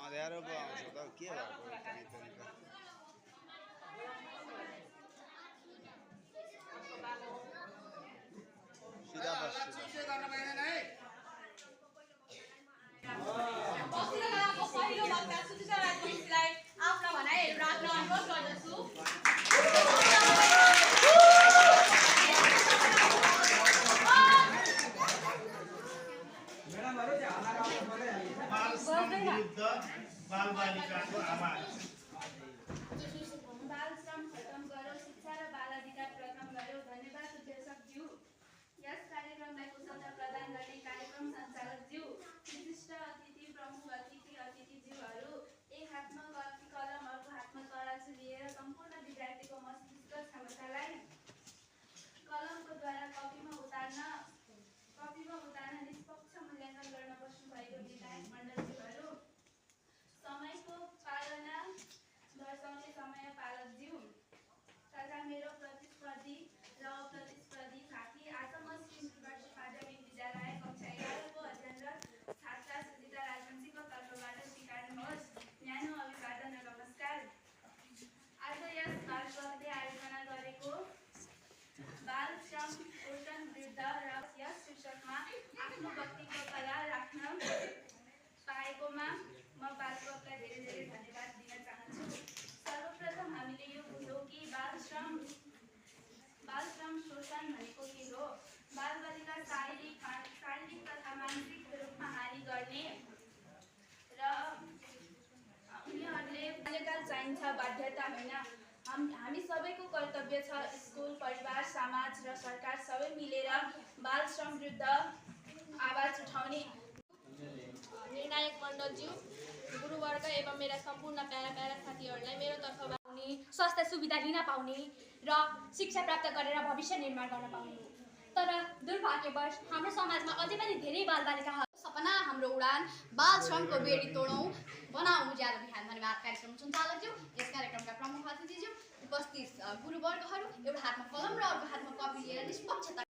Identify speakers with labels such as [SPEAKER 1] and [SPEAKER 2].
[SPEAKER 1] अँध्यारो पो आउँछ त के भएको सिधा बस
[SPEAKER 2] पहिलो वक्ता सुचिता राजवंशीलाई आफ्ना भनाइहरू राख्न अनुरोध गर्दछु।
[SPEAKER 3] बालबालिकाको आवाज।
[SPEAKER 4] बाल श्रम खत्म गरौँ, शिक्षा र बाल अधिकार प्रथम गरौँ। धन्यवाद उपदेशकज्यू। यस कार्यक्रमलाई कुशलता प्रदान गर्ने कार्यक्रम सञ्चालकज्यू, विशिष्ट अतिथि, प्रमुख अतिथिज्यूहरू, एक हातमा कपी कलम अर्को हातमा तराजु लिएर सम्पूर्ण विद्यार्थीको मस्तिष्क क्षमतालाई कलमको द्वारा कपीमा उतार्न निष्पक्ष मूल्याङ्कन गर्न बस्नुभएको विधायक मण्डलज्यूहरू, समयको पालना दर्शाउने समय पालकज्यू तथा मेरो प्रतिस्पर्धी र अप्रतिस्पर्धी साथी, आज म श्री युनिभर्सिटी माध्यमिक विद्यालय कक्षा 11 को अध्ययनरत छात्रा सुजिता राजवंशीको तर्फबाट स्वीकार्नुहोस् न्यानो अभिवादन र नमस्कार। आज यस बालक्लबले आयोजना गरेको बाल श्रम शोषण विरुद्ध र यस शीर्षकमा आफ्नो व्यक्तित्व कला राख्न पाएकोमा म बालक्लबलाई धेरै धेरै धन्यवाद दिन चाहन्छु। सर्वप्रथम हामीले यो बुझौँ कि बाल श्रम शोषण भनेको के हो। बालबालिका शारीरिक तथा मानसिक रूपमा हानि गर्ने र उनीहरूले बाल्यकाल चाहिन्छ, बाध्यता होइन। हामी सबैको कर्तव्य छ स्कुल, परिवार, समाज र सरकार सबै मिलेर बाल श्रम विरुद्ध आवाज उठाउने।
[SPEAKER 2] निर्णायक मण्डलज्यू, गुरुवर्ग एवं मेरा सम्पूर्ण प्यारा साथीहरूलाई मेरो तर्फबाट स्वास्थ्य सुविधा लिन पाउने र शिक्षा प्राप्त गरेर भविष्य निर्माण गर्न पाउने। तर दुर्भाग्यवश हाम्रो समाजमा अझै पनि धेरै बालबालिकाहरू सपना हाम्रो उडान बाल श्रमको बेडी तोडौँ बनाऊ उज्यालो बिहान। धन्यवाद। कार्यक्रम सञ्चालकज्यू, यस कार्यक्रमका प्रमुख अतिथिज्यू, उपस्थित गुरुवर्गहरू, एउटा हातमा कलम र अर्को हातमा कपी लिएर निष्पक्षता